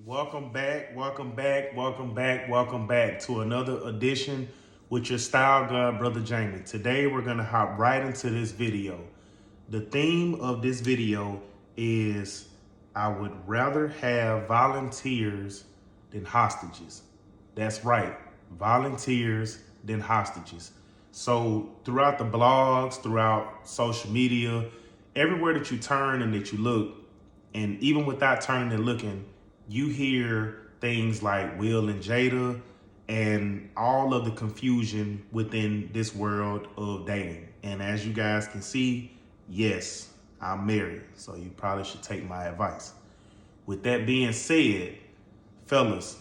Welcome back, welcome back, welcome back, welcome back to another edition with your style god, Brother Jamie. Today we're gonna hop right into this video. The theme of this video is I would rather have volunteers than hostages. That's right, volunteers than hostages. So throughout the blogs, throughout social media, everywhere that you turn and that you look, and even without turning and looking, you hear things like Will and Jada and all of the confusion within this world of dating. And as you guys can see, yes, I'm married, so you probably should take my advice. With that being said, fellas,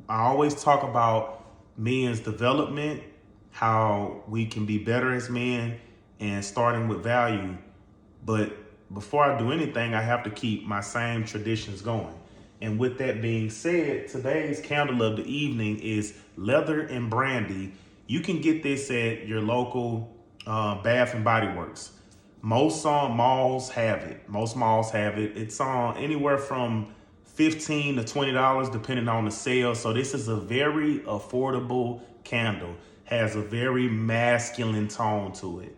I always talk about men's development, how we can be better as men, and starting with value. But before I do anything, I have to keep my same traditions going. And with that being said, today's candle of the evening is Leather and Brandy. You can get this at your local Bath and Body Works. Most malls have it. Most malls have it. It's on anywhere from $15 to $20 depending on the sale. So this is a very affordable candle. Has a very masculine tone to it.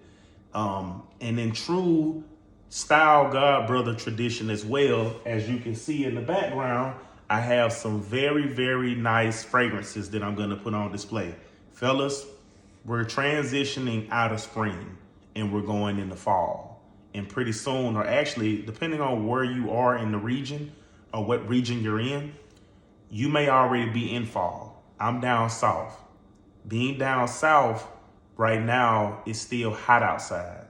And in true style Godbrother tradition as well, as you can see in the background, I have some very, very nice fragrances that I'm going to put on display. Fellas, we're transitioning out of spring and we're going into fall. And pretty soon, or actually, depending on where you are in the region or what region you're in, you may already be in fall. I'm down south. Being down south right now, it's still hot outside,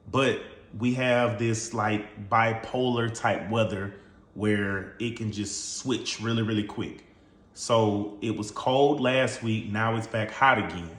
but we have this like bipolar type weather where it can just switch really, really quick. So it was cold last week. Now it's back hot again.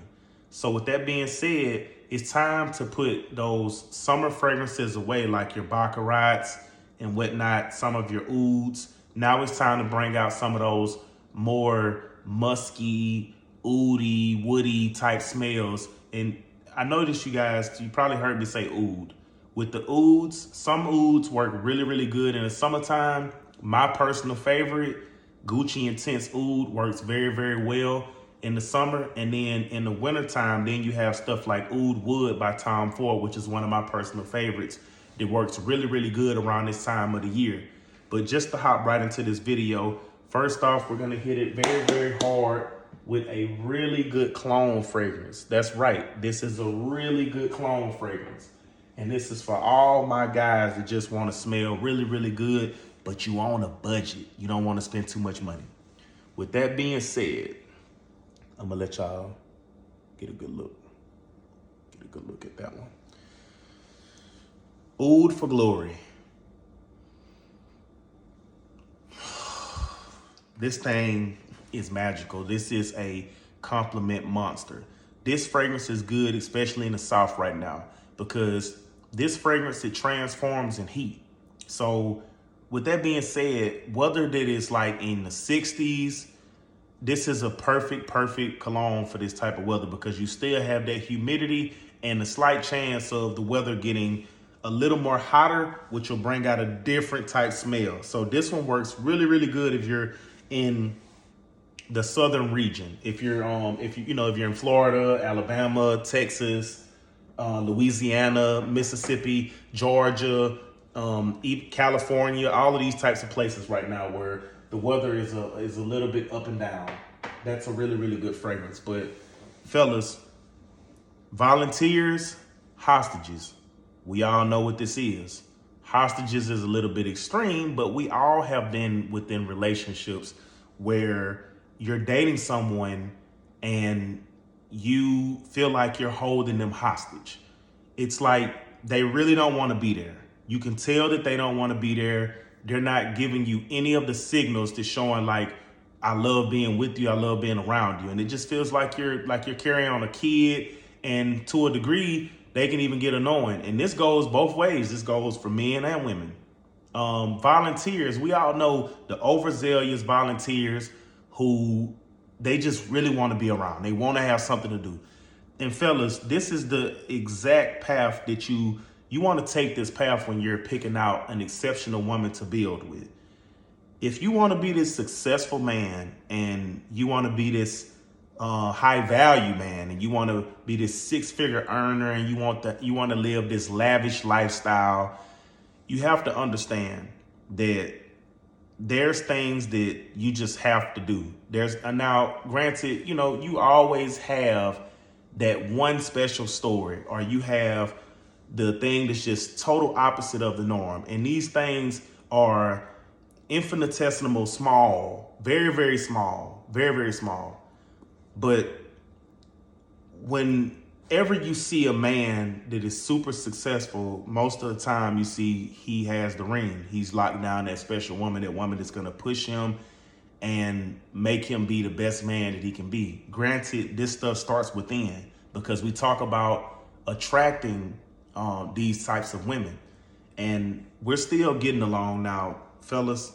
So with that being said, it's time to put those summer fragrances away, like your Baccarats and whatnot, some of your ouds. Now it's time to bring out some of those more musky, oudy, woody type smells. And I noticed you guys, you probably heard me say oud. With the ouds, some ouds work really, really good in the summertime. My personal favorite, Gucci Intense Oud, works very, very well in the summer. And then in the wintertime, then you have stuff like Oud Wood by Tom Ford, which is one of my personal favorites. It works really, really good around this time of the year. But just to hop right into this video, first off, we're gonna hit it very, very hard with a really good cologne fragrance. That's right, this is a really good cologne fragrance. And this is for all my guys that just want to smell really, really good, but you on a budget. You don't want to spend too much money. With that being said, I'm gonna let y'all get a good look. Get a good look at that one. Oud for Glory. This thing is magical. This is a compliment monster. This fragrance is good, especially in the South right now, because this fragrance, it transforms in heat. So with that being said, whether that is like in the 60s, this is a perfect cologne for this type of weather, because you still have that humidity and the slight chance of the weather getting a little more hotter, which will bring out a different type smell. So this one works really, really good if you're in the southern region. If you're if you're in Florida, Alabama, Texas, Louisiana, Mississippi, Georgia, California, all of these types of places right now where the weather is a little bit up and down. That's a really, really good fragrance. But fellas, volunteers, hostages, we all know what this is. Hostages is a little bit extreme, but we all have been within relationships where you're dating someone and you feel like you're holding them hostage. It's like they really don't want to be there. You can tell that they don't want to be there. They're not giving you any of the signals to showing like, I love being with you, I love being around you. And it just feels like you're carrying on a kid, and to a degree, they can even get annoying. And this goes both ways. This goes for men and women. Volunteers, we all know the overzealous volunteers who they just really want to be around. They want to have something to do. And fellas, this is the exact path that you want to take this path when you're picking out an exceptional woman to build with. if you want to be this successful man and you want to be this high value man and you want to be this 6-figure earner and you want to live this lavish lifestyle, you have to understand that there's things that you just have to do. There's now, granted, you always have that one special story, or you have the thing that's just total opposite of the norm. And these things are infinitesimal small, very, very small, very, very small. But whenever you see a man that is super successful, most of the time you see he has the ring. He's locked down that special woman, that woman that's going to push him and make him be the best man that he can be. Granted, this stuff starts within, because we talk about attracting these types of women. And we're still getting along now, fellas.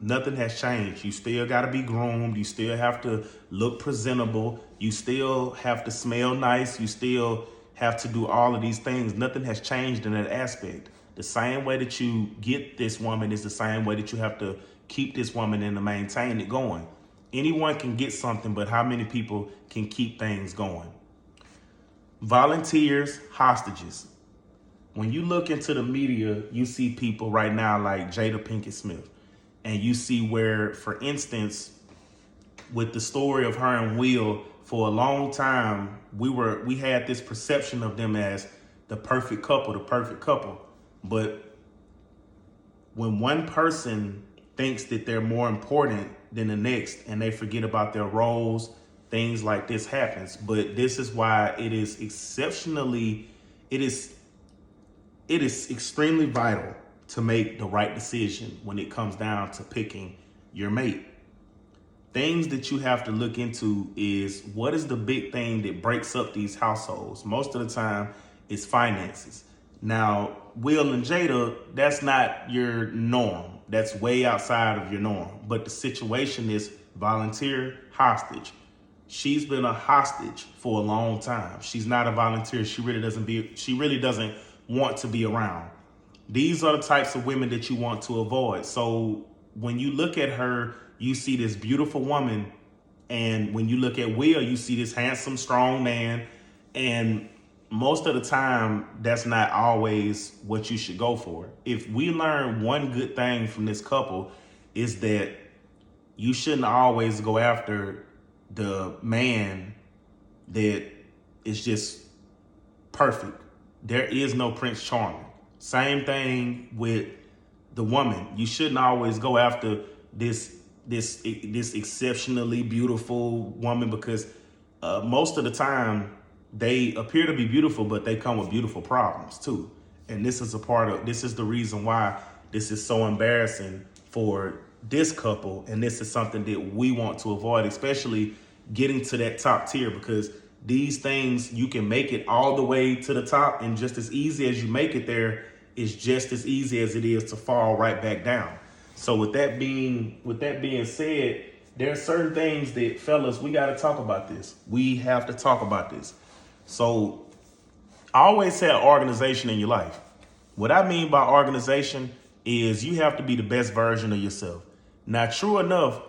Nothing has changed. You still got to be groomed. You still have to look presentable. You still have to smell nice. You still have to do all of these things. Nothing has changed in that aspect. The same way that you get this woman is the same way that you have to keep this woman and to maintain it going. Anyone can get something, but how many people can keep things going? Volunteers, hostages. When you look into the media, you see people right now like Jada Pinkett Smith. And you see where, for instance, with the story of her and Will, for a long time, we had this perception of them as the perfect couple. But when one person thinks that they're more important than the next and they forget about their roles, things like this happens. But this is why it is extremely vital to make the right decision when it comes down to picking your mate. Things that you have to look into is, what is the big thing that breaks up these households? Most of the time, it's finances. Now, Will and Jada, that's not your norm. That's way outside of your norm. But the situation is volunteer, hostage. She's been a hostage for a long time. She's not a volunteer. She really doesn't want to be around. These are the types of women that you want to avoid. So when you look at her, you see this beautiful woman. And when you look at Will, you see this handsome, strong man. And most of the time, that's not always what you should go for. If we learn one good thing from this couple, is that you shouldn't always go after the man that is just perfect. There is no Prince Charming. Same thing with the woman. You shouldn't always go after this exceptionally beautiful woman, because most of the time they appear to be beautiful, but they come with beautiful problems too. And this is the reason why this is so embarrassing for this couple. And this is something that we want to avoid, especially getting to that top tier, because these things, you can make it all the way to the top, and just as easy as you make it there, is just as easy as it is to fall right back down. So with that being said, there are certain things that, fellas, we got to talk about this. We have to talk about this. So always have organization in your life. What I mean by organization is you have to be the best version of yourself. Now, true enough,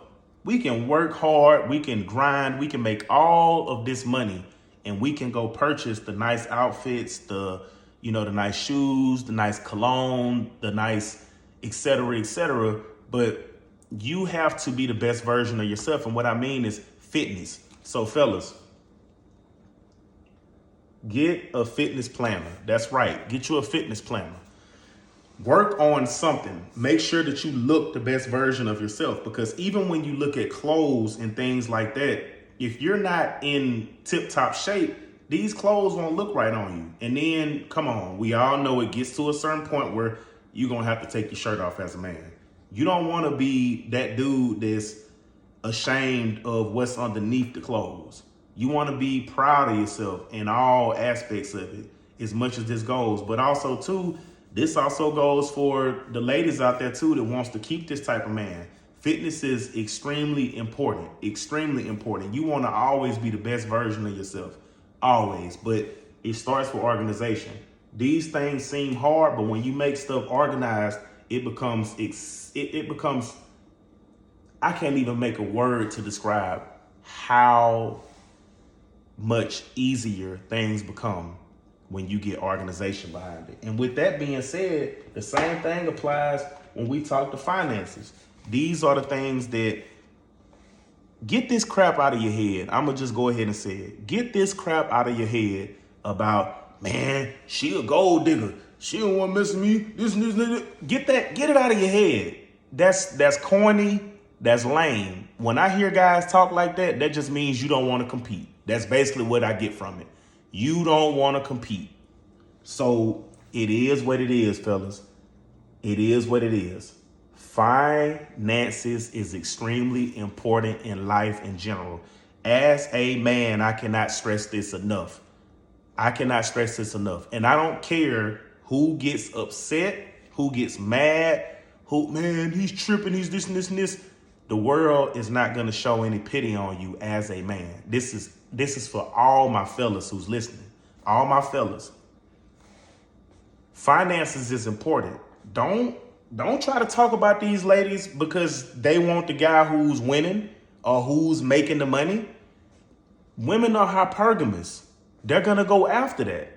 we can work hard, we can grind, we can make all of this money, and we can go purchase the nice outfits, the nice shoes, the nice cologne, the nice, et cetera, but you have to be the best version of yourself. And what I mean is fitness. So fellas, get a fitness planner. That's right. Get you a fitness planner. Work on something. Make sure that you look the best version of yourself, because even when you look at clothes and things like that, if you're not in tip-top shape, these clothes won't look right on you. And then, come on, we all know it gets to a certain point where you're going to have to take your shirt off as a man. You don't want to be that dude that's ashamed of what's underneath the clothes. You want to be proud of yourself in all aspects of it, as much as this goes. But also, too, this also goes for the ladies out there, too, that wants to keep this type of man. Fitness is extremely important, extremely important. You want to always be the best version of yourself, always. But it starts with organization. These things seem hard, but when you make stuff organized, it becomes I can't even make a word to describe how much easier things become when you get organization behind it. And with that being said, the same thing applies when we talk to finances. These are the things that get this crap out of your head. I'm gonna just go ahead and say it. Get this crap out of your head about, man, she a gold digger. She don't want to mess with me. This and this and that. Get it out of your head. That's corny. That's lame. When I hear guys talk like that, that just means you don't want to compete. That's basically what I get from it. You don't want to compete. So it is what it is, fellas. It is what it is. Finances is extremely important in life in general. As a man, I cannot stress this enough. I cannot stress this enough. And I don't care who gets upset, who gets mad, who, man, he's tripping, he's this and this and this. The world is not going to show any pity on you as a man. This is for all my fellas who's listening. All my fellas. Finances is important. Don't try to talk about these ladies because they want the guy who's winning or who's making the money. Women are hypergamous. They're going to go after that.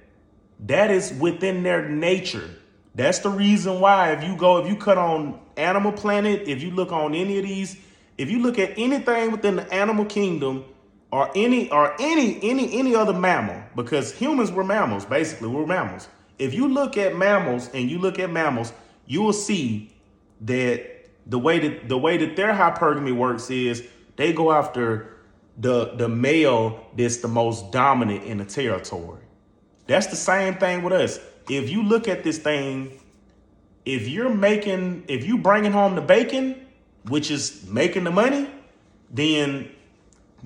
That is within their nature. That's the reason why if you cut on Animal Planet, if you look on any of these, if you look at anything within the animal kingdom or any other mammal, because humans were mammals, basically, we're mammals. If you look at mammals and you look at mammals, you will see that the way that their hypergamy works is they go after the male that's the most dominant in the territory. That's the same thing with us. If you look at this thing, if you bringing home the bacon, which is making the money, then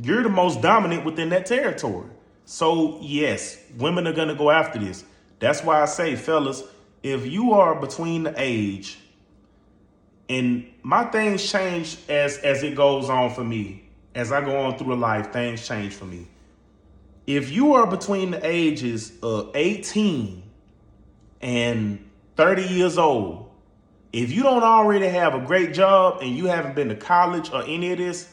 you're the most dominant within that territory. So yes, women are going to go after this. That's why I say, fellas, if you are between the age, and my things change as it goes on for me, as I go on through life, things change for me. If you are between the ages of 18 and 30 years old, if you don't already have a great job and you haven't been to college or any of this,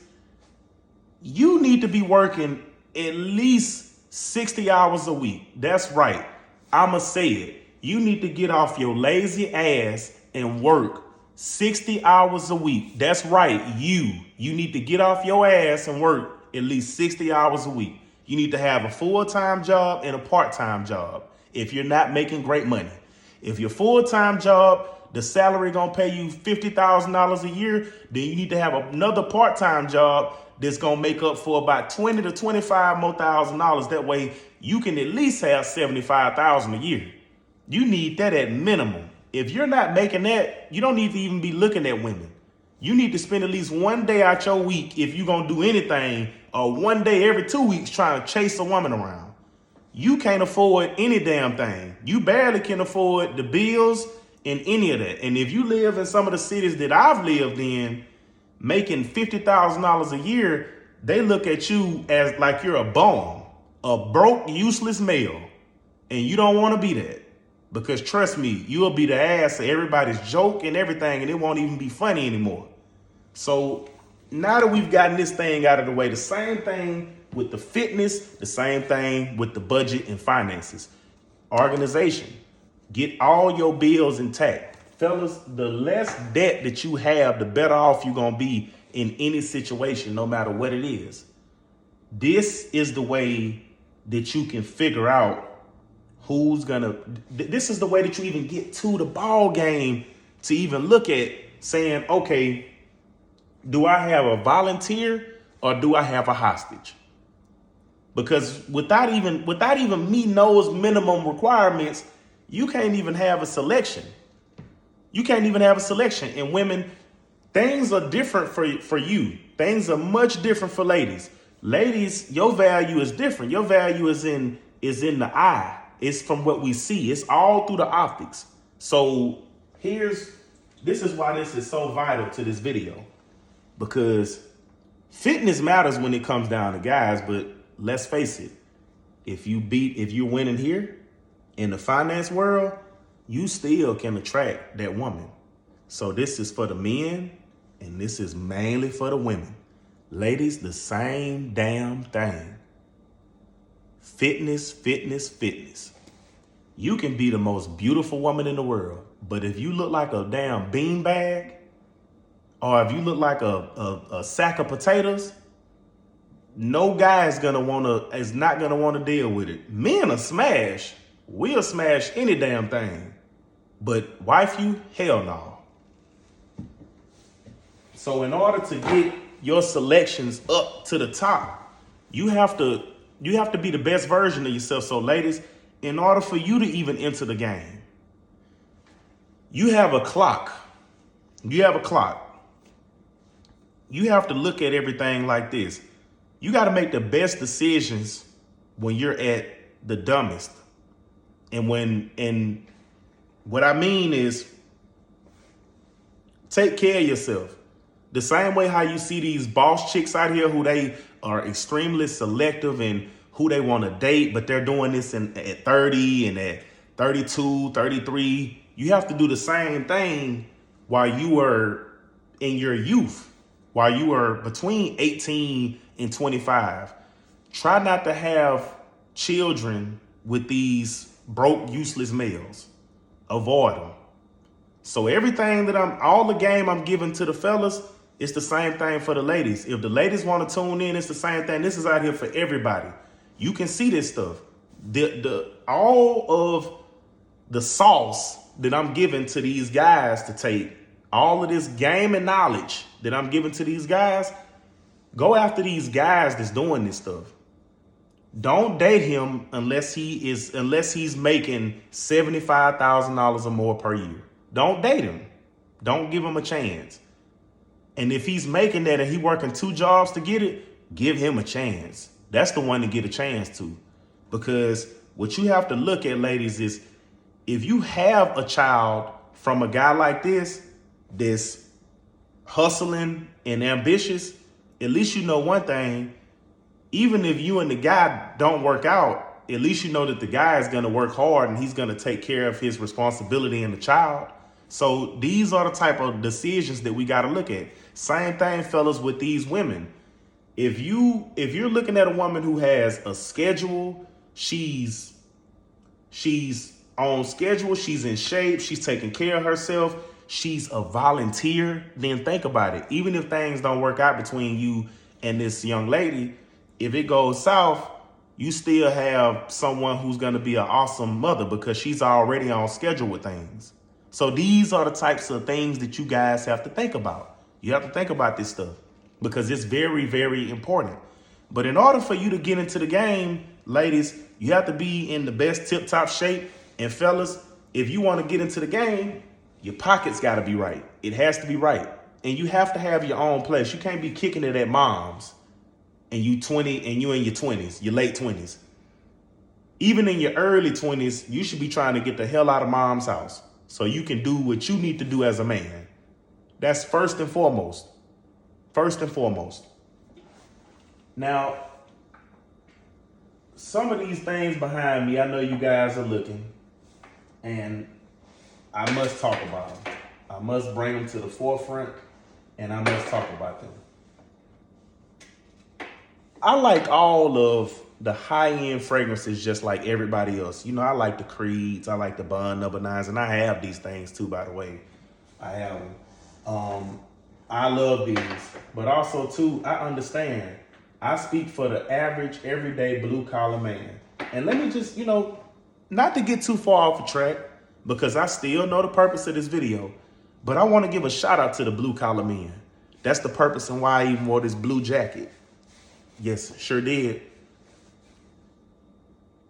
you need to be working at least 60 hours a week. That's right. I'ma say it. You need to get off your lazy ass and work 60 hours a week. That's right. You need to get off your ass and work at least 60 hours a week. You need to have a full-time job and a part-time job if you're not making great money. If your full-time job, the salary gonna pay you $50,000 a year, then you need to have another part-time job that's gonna make up for about 20 to 25 more $1,000. That way you can at least have 75,000 a year. You need that at minimum. If you're not making that, you don't need to even be looking at women. You need to spend at least one day out your week, if you're gonna do anything, or one day every 2 weeks trying to chase a woman around. You can't afford any damn thing. You barely can afford the bills and any of that. And if you live in some of the cities that I've lived in, making $50,000 a year, they look at you as like you're a bum, a broke, useless male. And you don't want to be that. Because trust me, you'll be the ass of everybody's joke and everything, and it won't even be funny anymore. So now that we've gotten this thing out of the way, the same thing with the fitness, the same thing with the budget and finances. Organization. Get all your bills intact. Fellas, the less debt that you have, the better off you're going to be in any situation, no matter what it is. This is the way that you can figure out this is the way that you even get to the ball game to even look at saying, okay, do I have a volunteer or do I have a hostage? Because without even meeting those minimum requirements, you can't even have a selection. You can't even have a selection. And women, things are different for you. Things are much different for ladies. Ladies, your value is different. Your value is in the eye. It's from what we see. It's all through the optics. So this is why this is so vital to this video. Because fitness matters when it comes down to guys, but let's face it. If you're winning here in the finance world, you still can attract that woman. So this is for the men and this is mainly for the women. Ladies, the same damn thing. Fitness, fitness, fitness. You can be the most beautiful woman in the world, but if you look like a damn beanbag, or if you look like a sack of potatoes, no guy is not gonna wanna deal with it. Men are smash. We'll smash any damn thing. But wife you, hell no. So in order to get your selections up to the top, you have to be the best version of yourself. So ladies, in order for you to even enter the game, you have a clock. You have a clock. You have to look at everything like this. You got to make the best decisions when you're at the dumbest. And what I mean is, take care of yourself. The same way how you see these boss chicks out here who they are extremely selective in who they want to date, but they're doing this at 30 and at 32, 33. You have to do the same thing while you were in your youth, while you were between 18 and 25. Try not to have children with these broke, useless males. Avoid them. So everything that all the game I'm giving to the fellas, it's the same thing for the ladies. If the ladies want to tune in, it's the same thing. This is out here for everybody. You can see this stuff. All of the sauce that I'm giving to these guys to take, all of this game and knowledge that I'm giving to these guys, go after these guys that's doing this stuff. Don't date him unless he's making $75,000 or more per year. Don't date him. Don't give him a chance. And if he's making that and he working 2 jobs to get it, give him a chance. That's the one to get a chance to. Because what you have to look at, ladies, is if you have a child from a guy like this, that's hustling and ambitious, at least you know one thing. Even if you and the guy don't work out, at least you know that the guy is going to work hard and he's going to take care of his responsibility in the child. So these are the type of decisions that we got to look at. Same thing, fellas, with these women. If you're looking at a woman who has a schedule, she's on schedule, she's in shape, she's taking care of herself, she's a volunteer, then think about it. Even if things don't work out between you and this young lady, if it goes south, you still have someone who's going to be an awesome mother because she's already on schedule with things. So these are the types of things that you guys have to think about. You have to think about this stuff because it's very, very important. But in order for you to get into the game, ladies, you have to be in the best tip-top shape. And fellas, if you want to get into the game, your pockets got to be right. It has to be right. And you have to have your own place. You can't be kicking it at mom's and you in your 20s, your late 20s. Even in your early 20s, you should be trying to get the hell out of mom's house so you can do what you need to do as a man. That's first and foremost. First and foremost. Now, some of these things behind me, I know you guys are looking, and I must talk about them. I must bring them to the forefront, and I must talk about them. I like all of the high-end fragrances just like everybody else. You know, I like the Creeds, I like the Bond No. 9s, and I have these things too, by the way. I have them. I love these, but also too, I understand. I speak for the average, everyday blue-collar man. And let me just, not to get too far off the track, because I still know the purpose of this video, but I want to give a shout out to the blue-collar men. That's the purpose and why I even wore this blue jacket. Yes, sure did.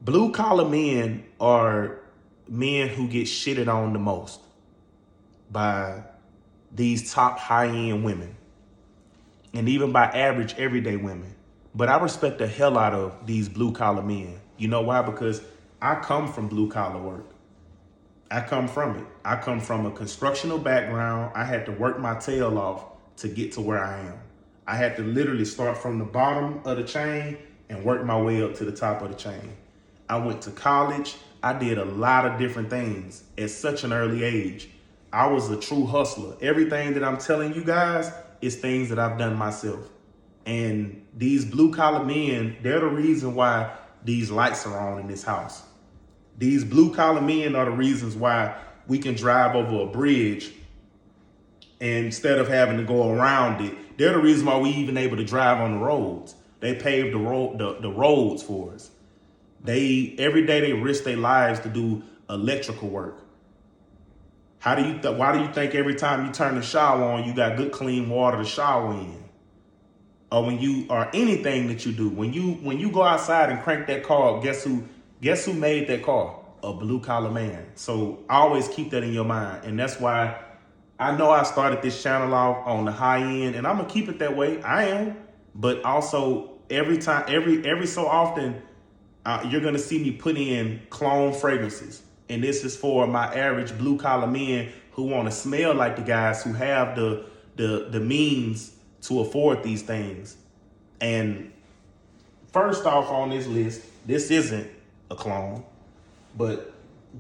Blue-collar men are men who get shitted on the most by these top high-end women and even by average everyday women. But I respect the hell out of these blue-collar men. You know why? Because I come from blue-collar work. I come from it. I come from a constructional background. I had to work my tail off to get to where I am. I had to literally start from the bottom of the chain and work my way up to the top of the chain. I went to college. I did a lot of different things at such an early age. I was a true hustler. Everything that I'm telling you guys is things that I've done myself. And these blue collar men, they're the reason why these lights are on in this house. These blue collar men are the reasons why we can drive over a bridge and instead of having to go around it. They're the reason why we even able to drive on the roads. They paved the roads for us. Every day they risk their lives to do electrical work. Why do you think every time you turn the shower on, you got good clean water to shower in? Or anything that you do, when you go outside and crank that car up, guess who made that car? A blue collar man. So always keep that in your mind. And that's why I know I started this channel off on the high end, and I'm gonna keep it that way. I am, but also every so often, you're gonna see me put in clone fragrances. And this is for my average blue collar men who want to smell like the guys who have the means to afford these things. And first off on this list, this isn't a clone, but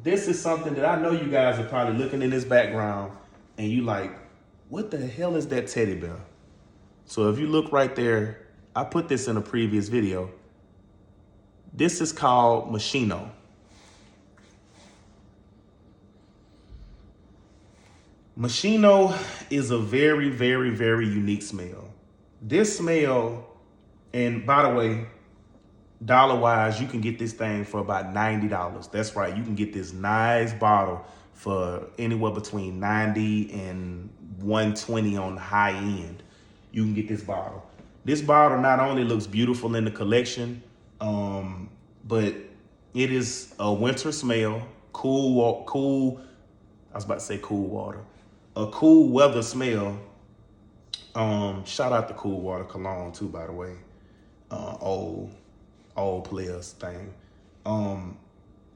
this is something that I know you guys are probably looking in this background and you like, what the hell is that teddy bear? So if you look right there, I put this in a previous video. This is called Machino. Machino is a very, very, very unique smell. This smell, and by the way, dollar-wise, you can get this thing for about $90. That's right, you can get this nice bottle for anywhere between $90 and $120 on the high end. You can get this bottle. This bottle not only looks beautiful in the collection, but it is a winter smell, cool, I was about to say cool water. A cool weather smell. Shout out to Cool Water Cologne too, by the way. Old players thing.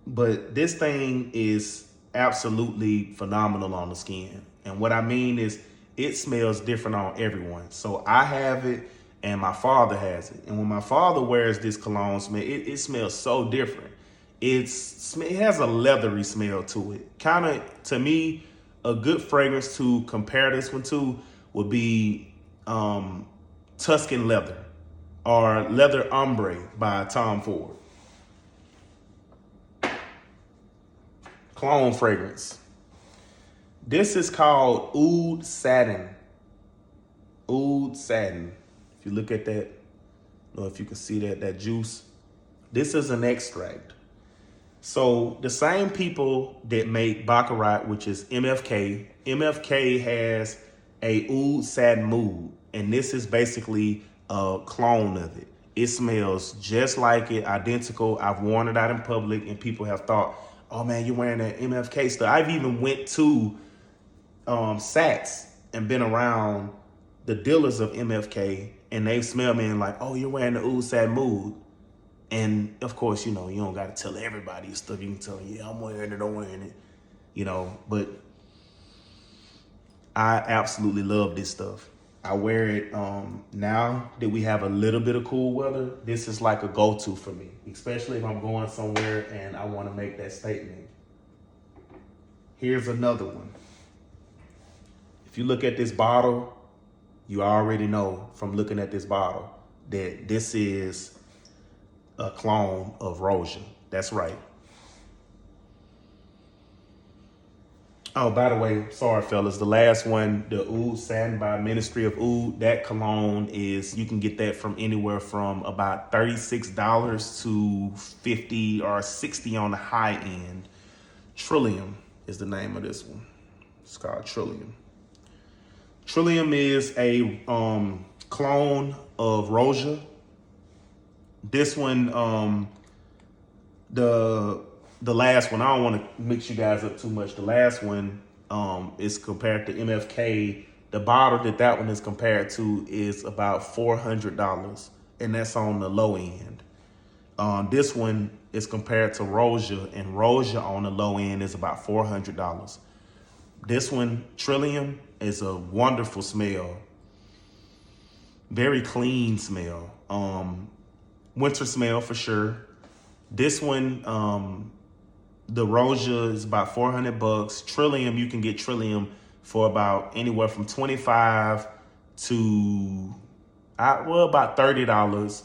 But this thing is absolutely phenomenal on the skin. And what I mean is it smells different on everyone. So I have it and my father has it. And when my father wears this cologne smell, it smells so different. It has a leathery smell to it. Kind of, to me, a good fragrance to compare this one to would be Tuscan Leather or Leather Ombre by Tom Ford. Cologne fragrance. This is called Oud Satin. Oud Satin. If you look at that, I don't know if you can see that juice. This is an extract. So the same people that make Baccarat, which is MFK has a Oud Satin Mood, and this is basically a clone of it. It smells just like it, identical. I've worn it out in public, and people have thought, "Oh man, you're wearing that MFK stuff." I've even went to Saks and been around the dealers of MFK, and they smell me and like, "Oh, you're wearing the Oud Satin Mood." And of course, you don't got to tell everybody your stuff. You can tell them, yeah, I'm wearing it, I'm wearing it, but I absolutely love this stuff. I wear it now that we have a little bit of cool weather. This is like a go-to for me, especially if I'm going somewhere and I want to make that statement. Here's another one. If you look at this bottle, you already know from looking at this bottle that this is a clone of Roja. That's right. Oh, by the way, sorry, fellas. The last one, the Oud Satin by Ministry of Oud, that cologne you can get that from anywhere from about $36 to $50 or $60 on the high end. Trillium is the name of this one. It's called Trillium. Trillium is a clone of Roja. This one, the last one, I don't want to mix you guys up too much. The last one is compared to MFK. The bottle that one is compared to is about $400, and that's on the low end. This one is compared to Roja, and Roja on the low end is about $400. This one, Trillium, is a wonderful smell. Very clean smell. Winter smell for sure. This one, The Roja is about $400. Trillium, you can get Trillium for about anywhere from 25 to about $30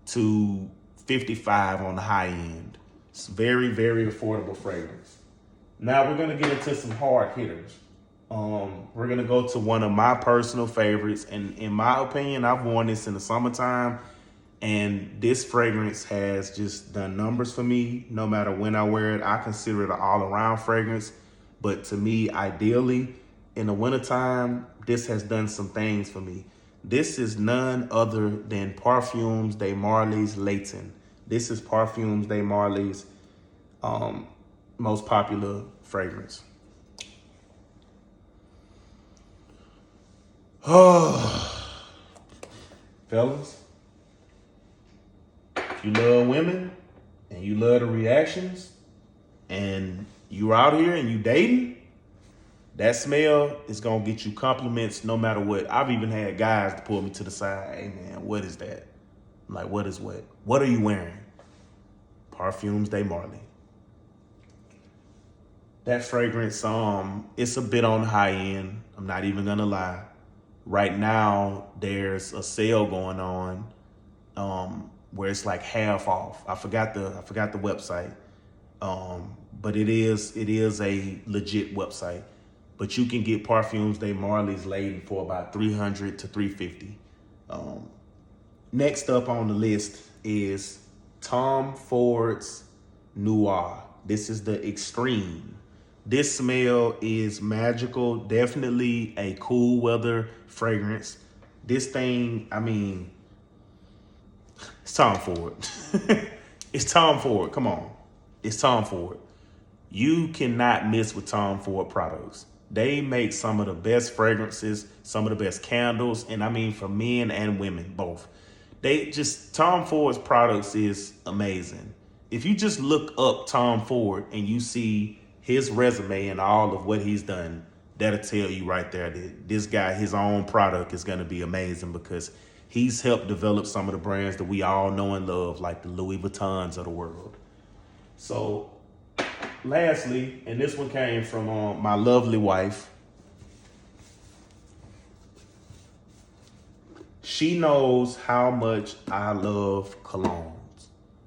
to 55 on the high end. It's very, very affordable fragrance. Now we're gonna get into some hard hitters. We're gonna go to one of my personal favorites, and in my opinion, I've worn this in the summertime, and this fragrance has just done numbers for me. No matter when I wear it, I consider it an all-around fragrance. But to me, ideally, in the wintertime, this has done some things for me. This is none other than Parfums de Marly's Layton. This is Parfums de Marly's most popular fragrance. Oh, fellas, if you love women and you love the reactions and you out here and you dating, that smell is gonna get you compliments no matter what. I've even had guys to pull me to the side. Hey man, what is that? I'm like, what is what? What are you wearing? Parfums de Marly. That fragrance, it's a bit on the high end. I'm not even gonna lie. Right now, there's a sale going on where it's like half off. I forgot the website, but it is a legit website. But you can get Parfums de Marly's Layton for about $300 to $350. Next up on the list is Tom Ford's Noir. This is the Extreme. This smell is magical, definitely a cool weather fragrance. This thing, I mean, it's Tom Ford. It's Tom Ford, come on. It's Tom Ford. You cannot miss with Tom Ford products. They make some of the best fragrances, some of the best candles, and I mean for men and women, both. Tom Ford's products is amazing. If you just look up Tom Ford and you see his resume and all of what he's done, that'll tell you right there that this guy, his own product is gonna be amazing because he's helped develop some of the brands that we all know and love, like the Louis Vuittons of the world. So lastly, and this one came from my lovely wife. She knows how much I love colognes.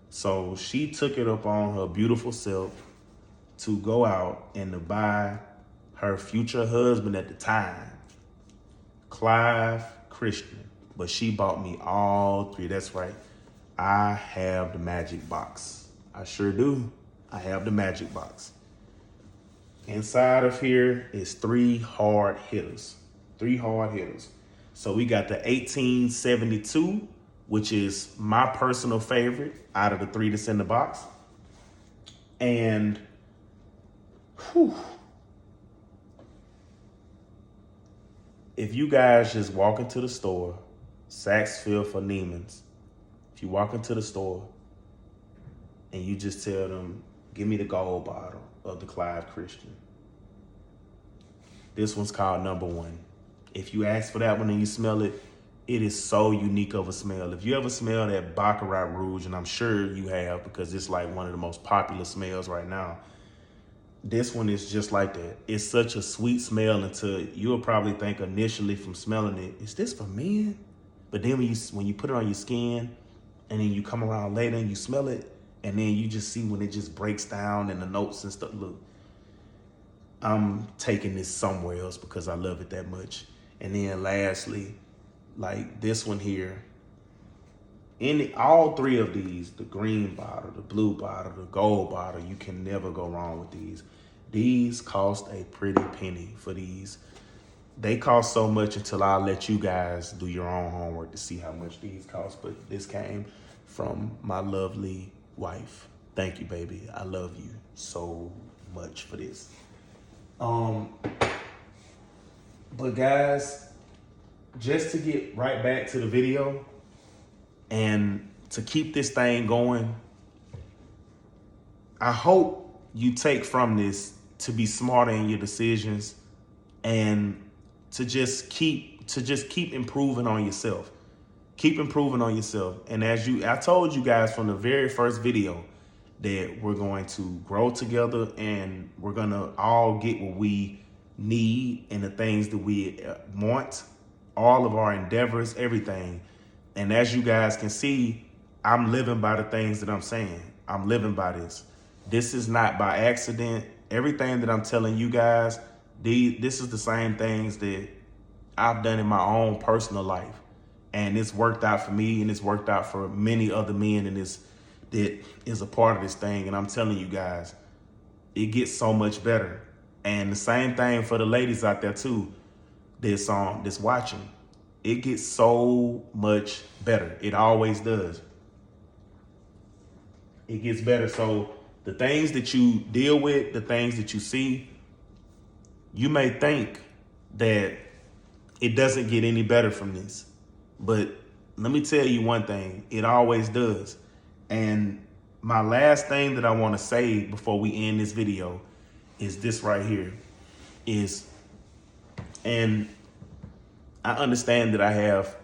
So she took it upon her beautiful self to go out and to buy her future husband at the time, Clive Christian. But she bought me all three. That's right. I have the magic box. I sure do. I have the magic box. Inside of here is three hard hitters. So we got the 1872, which is my personal favorite out of the three that's in the box. And if you guys just walk into the store, Saks Fifth or Neiman's, if you walk into the store and you just tell them, give me the gold bottle of the Clive Christian. This one's called number one. If you ask for that one and you smell it, it is so unique of a smell. If you ever smell that Baccarat Rouge, and I'm sure you have because it's like one of the most popular smells right now, this one is just like that. It's such a sweet smell until you'll probably think initially from smelling it, is this for men? But then when you put it on your skin and then you come around later and you smell it, and then you just see when it just breaks down and the notes and stuff. Look, I'm taking this somewhere else because I love it that much. And then lastly, like this one here, all three of these, the green bottle, the blue bottle, the gold bottle, you can never go wrong with these. These cost a pretty penny for these. They cost so much until I'll let you guys do your own homework to see how much these cost. But this came from my lovely wife. Thank you, baby. I love you so much for this. But guys, just to get right back to the video and to keep this thing going, I hope you take from this to be smarter in your decisions and to just keep improving on yourself. Keep improving on yourself. And I told you guys from the very first video, that we're going to grow together and we're going to all get what we need and the things that we want, all of our endeavors, everything. And as you guys can see, I'm living by the things that I'm saying. I'm living by this. This is not by accident. Everything that I'm telling you guys, this is the same things that I've done in my own personal life. And it's worked out for me, and it's worked out for many other men that is a part of this thing. And I'm telling you guys, it gets so much better. And the same thing for the ladies out there too, that's watching. It gets so much better. It always does. It gets better. So the things that you deal with, the things that you see, you may think that it doesn't get any better from this. But let me tell you one thing, it always does. And my last thing that I want to say before we end this video is this right here. And I understand that I have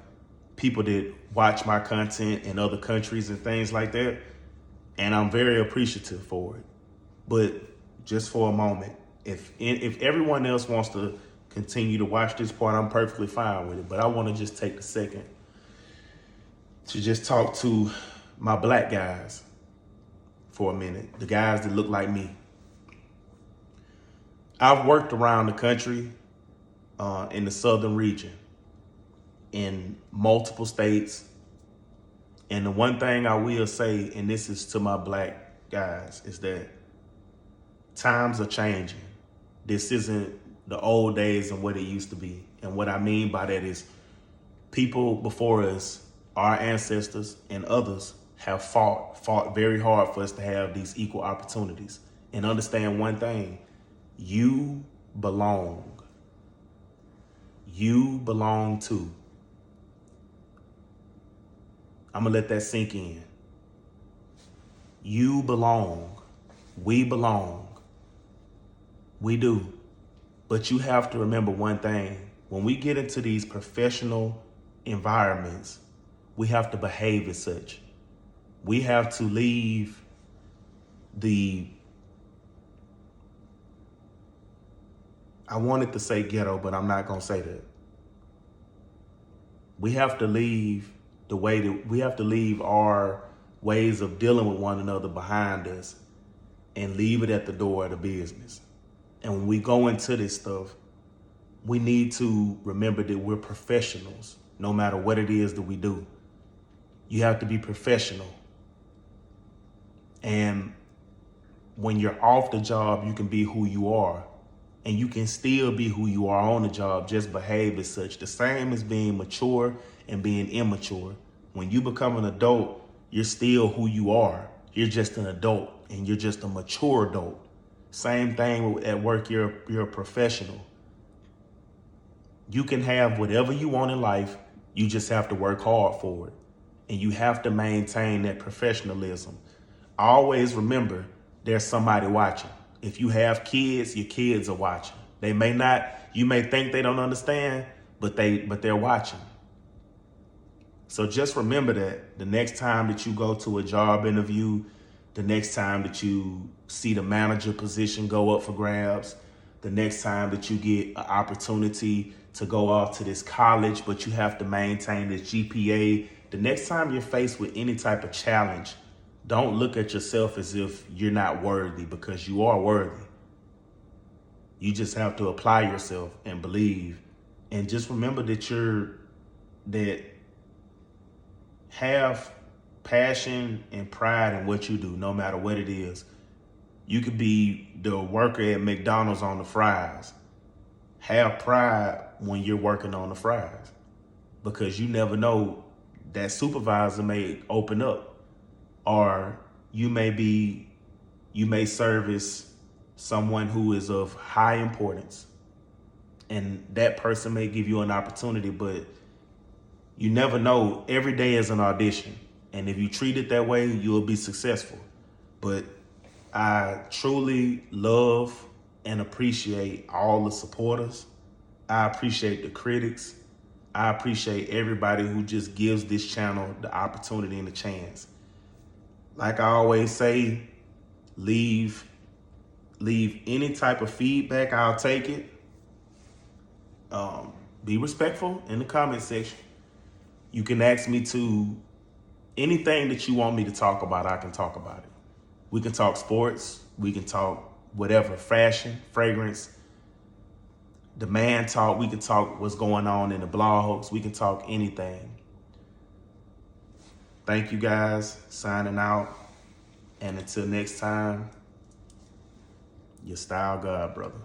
people that watch my content in other countries and things like that, and I'm very appreciative for it. But just for a moment, if everyone else wants to continue to watch this part, I'm perfectly fine with it. But I want to just take a second to just talk to my black guys for a minute, the guys that look like me. I've worked around the country in the southern region, in multiple states. And the one thing I will say, and this is to my black guys, is that times are changing. This isn't the old days and what it used to be. And what I mean by that is people before us, our ancestors and others, have fought very hard for us to have these equal opportunities. And understand one thing, you belong. You belong too. I'm gonna let that sink in. You belong. We belong. We do. But you have to remember one thing. When we get into these professional environments, we have to behave as such. We have to leave I wanted to say ghetto, but I'm not gonna say that. We have to leave we have to leave our ways of dealing with one another behind us and leave it at the door of the business. And when we go into this stuff, we need to remember that we're professionals, no matter what it is that we do. You have to be professional. And when you're off the job, you can be who you are. And you can still be who you are on the job, just behave as such. The same as being mature and being immature. When you become an adult, you're still who you are. You're just an adult, and you're just a mature adult. Same thing at work, you're a professional. You can have whatever you want in life, you just have to work hard for it. And you have to maintain that professionalism. Always remember, there's somebody watching. If you have kids, your kids are watching. They may not, you may think they don't understand, but they're watching. So just remember that the next time that you go to a job interview, the next time that you see the manager position go up for grabs, the next time that you get an opportunity to go off to this college, but you have to maintain this GPA, the next time you're faced with any type of challenge, don't look at yourself as if you're not worthy, because you are worthy. You just have to apply yourself and believe. And just remember that have passion and pride in what you do, no matter what it is. You could be the worker at McDonald's on the fries. Have pride when you're working on the fries, because you never know, that supervisor may open up, or you may service someone who is of high importance, and that person may give you an opportunity, but you never know. Every day is an audition. And if you treat it that way, you'll be successful. But I truly love and appreciate all the supporters. I appreciate the critics. I appreciate everybody who just gives this channel the opportunity and the chance. Like I always say, Leave any type of feedback. I'll take it. Be respectful in the comment section. You can ask me to anything that you want me to talk about. I can talk about it. We can talk sports. We can talk whatever, fashion, fragrance, demand talk. We can talk what's going on in the blogs. We can talk anything. Thank you guys. Signing out. And until next time, your style God brother.